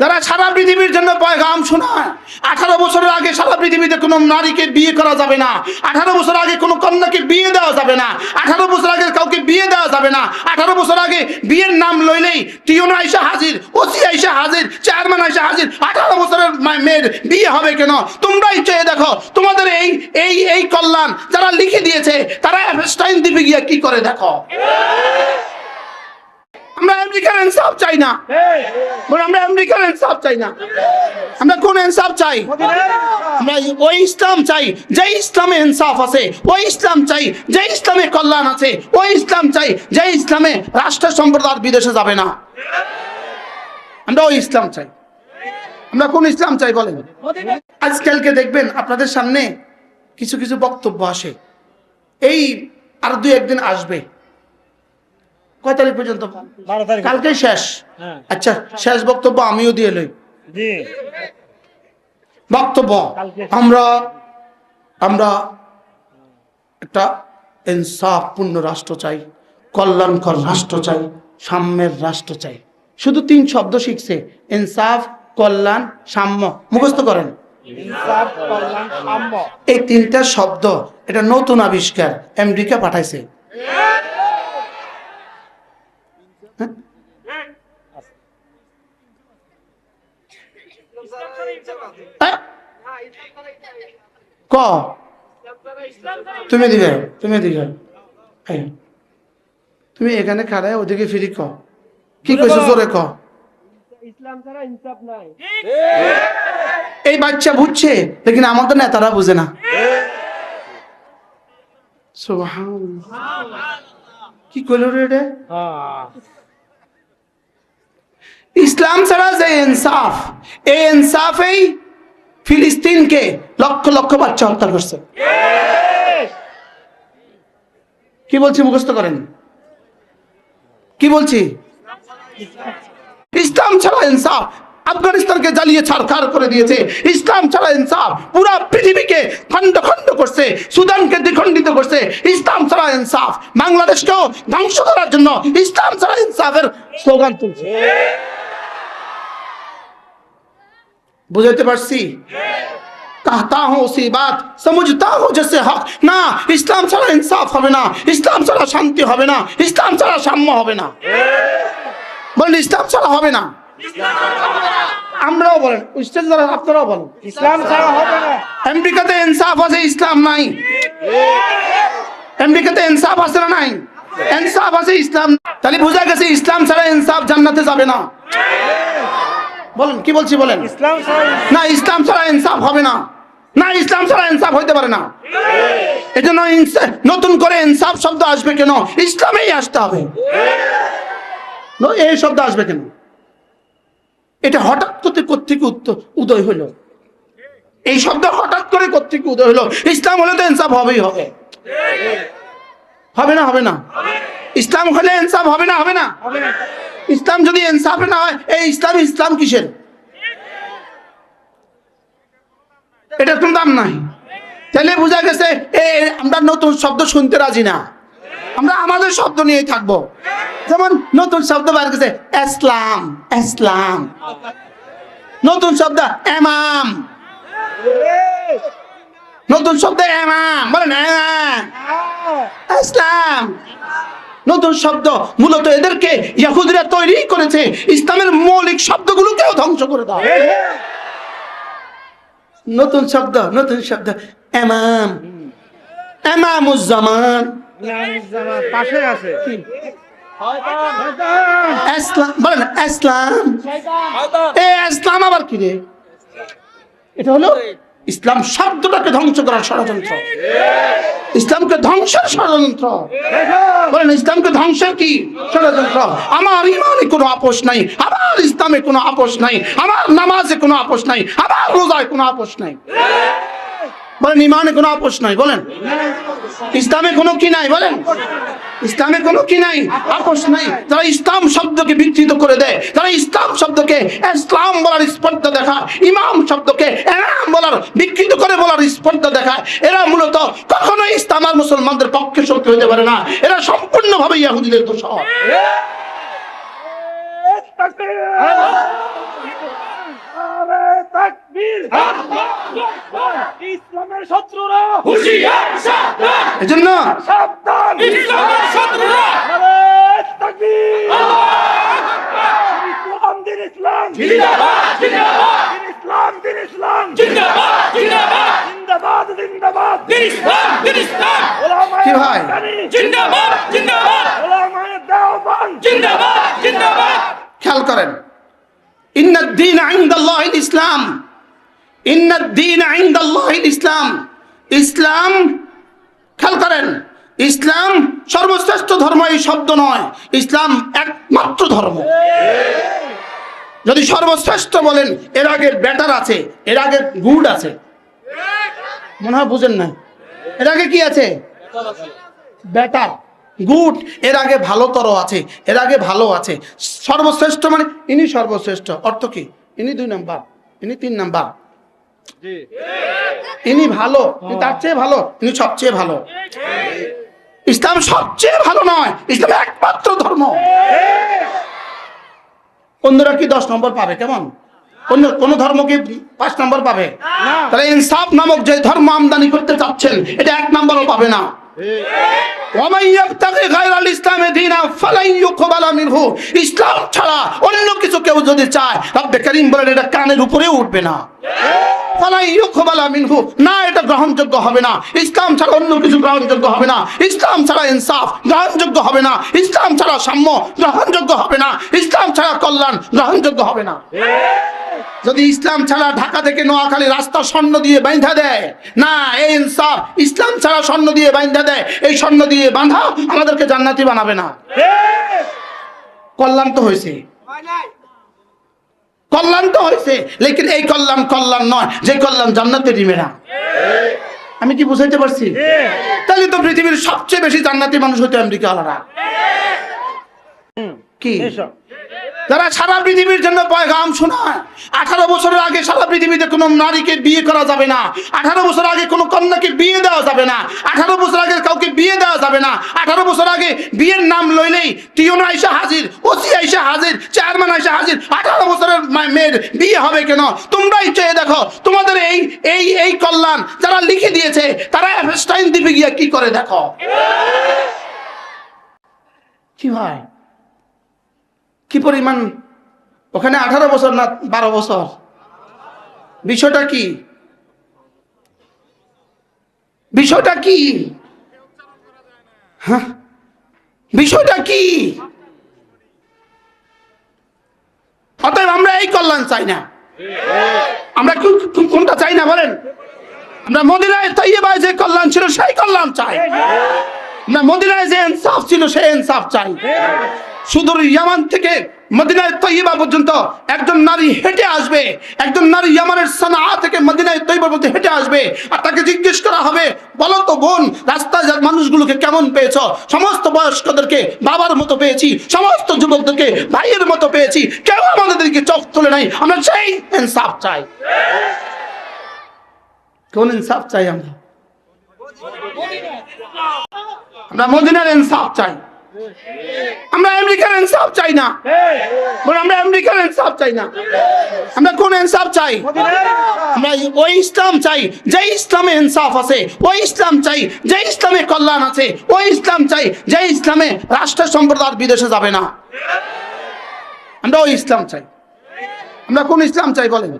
যারা সারা পৃথিবীর জন্য পয়গাম শোনায়। 18 বছরের আগে সারা পৃথিবীতে কোনো নারীকে বিয়ে করা যাবে না, 18 বছর আগে কোনো কন্যাকে বিয়ে দেওয়া যাবে না, 18 বছর আগে কাউকে বিয়ে দেওয়া যাবে না, 18 বছর আগে বিয়ের নাম লইলেই টিউন আইসা হাজির, ওসি আইসা হাজির, চেয়ারম্যান আইসা হাজির। 18 বছরের মেয়ের বিয়ে হবে কেন? তোমরাই চেয়ে দেখো, তোমাদের এই এই এই কল্যাণ যারা লিখে দিয়েছে তারা এফস্টাইন দ্বীপে গিয়ে কি করে দেখো। আমরা আমেরিকার ইনসাফ চাই না, আমরা আমেরিকার ইনসাফ চাই না। আমরা কোন ইনসাফ চাই? আমরা ওই ইসলাম চাই যে ইসলামে ইনসাফ আছে, ওই ইসলাম চাই যে ইসলামে কল্যাণ আছে, ওই ইসলাম চাই যে ইসলামে রাষ্ট্র সম্প্রদায় বিদেশে যাবে না। আমরা ওই ইসলাম চাই। আমরা কোন ইসলাম চাই বলেন? আজকালকে দেখবেন আপনাদের সামনে কিছু কিছু বক্তব্য আসে, এই আর 2-1 দিন আসবে। কয় তারিখ পর্যন্ত? 12 তারিখ। কালকে শেষ। আচ্ছা, শেষ বক্তব্য আমিও দিয়ে লই। বক্তব্য আমরা একটা ইনসাফপূর্ণ রাষ্ট্র চাই, কল্যাণকর রাষ্ট্র চাই, সাম্যের রাষ্ট্র চাই। শুধু 3 শব্দ শিখছে, ইনসাফ, কল্যাণ, সাম্য। মুখস্থ করেন। ইনসাফ, কল্যাণ, সাম্য। এই 3টা শব্দ এটা নতুন আবিষ্কার, আমেরিকা পাঠাইছে। ক তুমি দিবে, তুমি দিবে, তুমি এখানে খাড়ায় ওদিকে ফিরি ক কি কইছো জোরে ক। ইসলাম ছাড়া ইনসাফ নাই। এই বাচ্চা বুঝছে, লেকিন আমাদের নেতারা বুঝে না। সুবহানাল্লাহ, কি কইল রে এটা? ইসলাম ছাড়া যে ইনসাফ, এই ইনসাফেই ফিলিস্তিনকে লক্ষ লক্ষ বাচ্চা হত্যা করছে। কি বলছি মুখস্থ করেন, কি বলছি? ইসলাম ছাড়া ইনসাফ আফগানিস্তানকে জ্বালিয়ে ছারখার করে দিয়েছে। ইসলাম ছাড়া ইনসাফ পুরা পৃথিবীকে খণ্ড খণ্ড করছে, সুদানকে দ্বিখণ্ডিত করছে। ইসলাম ছাড়া ইনসাফ বাংলাদেশকেও ধ্বংস করার জন্য ইসলাম ছাড়া ইনসাফের স্লোগান তুলছে। বুঝাতে পারছি? कहता हूं उसी बात, समझता हूं जैसे हक। না, ইসলাম ছাড়া ইনসাফ হবে না, ইসলাম ছাড়া শান্তি হবে না, ইসলাম ছাড়া সাম্য হবে না। বলেন ইসলাম ছাড়া হবে না। আমরাও বলেন, আপনারাও বলেন ইসলাম ছাড়া হবে না। আমেরিকাতে ইনসাফ আছে, ইসলাম নাই। আমেরিকাতে ইনসাফ আছে না নাই? ইনসাফ আছে, ইসলাম। তাহলে বোঝা গেছে ইসলাম ছাড়া ইনসাফ জান্নাতে যাবে না। বলেন কি বলছি বলেন? ইসলাম ছাড়া না, ইসলাম ছাড়া ইনসাফ হবে না, না ইসলাম ছাড়া ইনসাফ হইতে পারে না। এজন্য নতুন করে ইনসাফ শব্দ আসবে কেন? ইসলামেই আসতে হবে। এই শব্দ আসবে কেন? এটা হঠাৎ করে কোত্থেকে উদয় হলো? এই শব্দ হঠাৎ করে কোত্থেকে উদয় হলো? ইসলাম হলে তো ইনসাফ হবেই হবে। হবে না? হবে না? ইসলাম হলে ইনসাফ হবে না? হবে না? ইসলাম যদি ইনসাফে না হয়, এই ইসলাম কিসের? এটা কোনো দাম নাই। তাহলে বোঝা গেছে আমরা নতুন শব্দ শুনতে রাজি না, আমরা আমাদের শব্দ নিয়েই থাকবো। যেমন নতুন শব্দ বার গেছে ইসলাম, ইসলাম। নতুন শব্দ ইমাম, নতুন শব্দ ইমাম। বলেন ইসলাম। নতুন শব্দ মূলত এদেরকে ইহুদিরা তৈরি করেছে ইসলামের মৌলিক শব্দগুলোকেও ধ্বংস করে দাও। নতুন শব্দ ইমাম, ইমামুজ্জামান। পাশে আছে ইসলাম। বলেন ইসলাম। ইসলাম আবার কি রে? এটা হলো ইসলাম শব্দটাকে ধ্বংস করার ষড়যন্ত্র, ইসলামকে ধ্বংসের ষড়যন্ত্র। বলেন ইসলামকে ধ্বংসের কি ষড়যন্ত্র? আমার ইমানে কোনো আপোষ নাই, আমার ইসলামে কোনো আপোষ নাই, আমার নামাজে কোনো আপোষ নাই, আমার রোজায় কোনো আপোষ নাই। বলেন ইমানে কোনো আপোষ নাই। বলেন ইসলামে কোনো কি নাই? বলেন ইসলামে কোনো কি নাই? আপোষ নাই। যারা ইসলাম শব্দকে বিকৃত করে দেয়, যারা ইসলাম শব্দকে ইসলাম বলার স্পর্ধা দেখায়, ইমাম শব্দকে ইমাম বলার বিকৃত করে বলার স্পর্ধা দেখায়, এরা মূলত কখনোই ইসলাম আর মুসলমানদের পক্ষে শক্তি হতে পারে না। এরা সম্পূর্ণভাবে ইহুদিদের দোষর। ইসলামের শত্রুরা হুঁশিয়ার সাবধান এজন্য সাবধান ইসলামের শত্রুরা নারায়ে তাকবীর আল্লাহু আকবার ইসলাম দিন ইসলাম জিন্দাবাদ জিন্দাবাদ দিন ইসলাম দিন ইসলাম জিন্দাবাদ জিন্দাবাদ জিন্দাবাদ জিন্দাবাদ দিন ইসলাম দিন ইসলাম ওলামায়ে কি ভাই? হক্কানি, জিন্দাবাদ জিন্দাবাদ ওলামায়ে দেওবন্দ জিন্দাবাদ জিন্দাবাদ খেয়াল করেন, ইন্নাদ-দীন ইনদাল্লাহিল ইসলাম, ইন্নাদ-দীন ইনদাল্লাহিল ইসলাম। ইসলাম, খেয়াল করেন, ইসলাম সর্বশ্রেষ্ঠ ধর্ম এই শব্দ নয়, ইসলাম একমাত্র ধর্ম। যদি সর্বশ্রেষ্ঠ বলেন, এর আগে বেটার আছে, এর আগে গুড আছে, মনে হয় বুঝেন না। এর আগে কি আছে? বেটার, গুড, এর আগে ভালোতর আছে, এর আগে ভালো আছে। সর্বশ্রেষ্ঠ মানে ইনি সর্বশ্রেষ্ঠ। অর্থ কি? ইনি 2 নাম্বার, ইনি 3 নাম্বার, জি ইনি ভালো, ইনি তার চেয়ে ভালো, ইনি সবচেয়ে ভালো। ইসলাম সবচেয়ে ভালো নয়, ইসলাম একমাত্র ধর্ম। অন্যরা কি 10 নম্বর পাবে? কেমন? অন্য কোন ধর্ম কি 5 নম্বর পাবে? তাহলে ইনসাফ নামক যে ধর্ম আমদানি করতে চাচ্ছেন, এটা 1 নম্বরও পাবে না। ওয়ামান ইয়াবতাগি গায়রাল ইসলামি দীনান ফালান ইউকবালা মিনহু। ইসলাম ছাড়া অন্য কিছু কেউ যদি চায়, রব্বে কারীম বলেন এটা কানের উপরেও উঠবে না। ফালান ইউকবালা মিনহু, না, এটা গ্রহণযোগ্য হবে না। ইসলাম ছাড়া অন্য কিছু গ্রহণযোগ্য হবে না। ইসলাম ছাড়া ইনসাফ গ্রহণযোগ্য হবে না। ইসলাম ছাড়া সাম্য গ্রহণযোগ্য হবে না। ইসলাম ছাড়া কল্যাণ গ্রহণযোগ্য হবে না। যদি ইসলাম ছাড়া ঢাকা থেকে নোয়াখালী রাস্তা স্বর্ণ দিয়ে বাঁধা দেয়, না, এই ইনসাফ। ইসলাম ছাড়া স্বর্ণ দিয়ে বাঁধা দেয়, এই স্বর্ণ দিয়ে বাঁধা আমাদেরকে জান্নাতি বানাবে না। কল্যাণ তো হয়েছে, কল্যাণ তো হয়েছে, লেকিন এই কল্যাণ কল্যাণ নয় যে কল্যাণ জান্নাতে দিবে না। আমি কি বুঝাইতে পারছি? তাহলে তো পৃথিবীর সবচেয়ে বেশি জান্নাতি মানুষ হতো আমেরিকাওয়ালারা। কি যারা সারা পৃথিবীর জন্য পয়গাম শোনায়। 18 বছরের আগে সারা পৃথিবীতে কোনো নারীকে বিয়ে করা যাবে না। 18 বছর আগে কোনো কন্যাকে বিয়ে দেওয়া যাবে না। 18 বছর আগে কাউকে বিয়ে দেওয়া যাবে না। 18 বছর আগে বিয়ের নাম লইলেই টিউন আইসা হাজির, ওসি আইসা হাজির, চেয়ারম্যান আইসা হাজির। 18 বছরের মেয়ের বিয়ে হবে কেন? তোমরাই চেয়ে দেখো, তোমাদের এই এই এই কল্যাণ যারা লিখে দিয়েছে, তারা এফস্টাইন দ্বীপে গিয়ে কি করে দেখো। কি ভাই, কি পরিমাণ ওখানে? 18 বছর না 12 বছর? বিষয়টা কি? বিষয়টা কি? হ্যাঁ, বিষয়টা কি? অতএব আমরা এই কল্যাণ চাই না। আমরা কোনটা চাই না বলেন? আমরা মদিনায় তাইয়্যিবায় যে কল্যাণ ছিল সেই কল্যাণ চাই। আমরা মদিনায় যে ইনসাফ ছিল সেই ইনসাফ চাই। সুদূর ইয়ামান থেকে মদিনায় তাইয়্যিবা পর্যন্ত একজন নারী হেঁটে আসবে, একজন নারী ইয়ামানের সানা থেকে মদিনায় তাইয়্যিবা পর্যন্ত হেঁটে আসবে, আর তাকে জিজ্ঞেস করা হবে, বলো তো বোন, রাস্তায় মানুষগুলোকে কেমন পেয়েছো? সমস্ত বয়স্কদেরকে বাবার মতো পেয়েছি, সমস্ত যুবকদেরকে ভাইয়ের মতো পেয়েছি, কেউ আমাদেরকে চোখ তুলে নাই। আমরা সেই ইনসাফ চাই। কোন ইনসাফ চাই? আমরা মদিনার ইনসাফ চাই। আমরা আমেরিকার ইনসাফ চাই না। আমরা আমেরিকার ইনসাফ চাই না। আমরা কোন ইনসাফ চাই? আমরা ওই ইসলাম চাই যে ইসলামে ইনসাফ আছে, ওই ইসলাম চাই যে ইসলামে কল্যাণ আছে, ওই ইসলাম চাই যে ইসলামে রাষ্ট্র সম্প্রদায় বিদেশে যাবে না। আমরা ওই ইসলাম চাই। আমরা কোন ইসলাম চাই বলেন?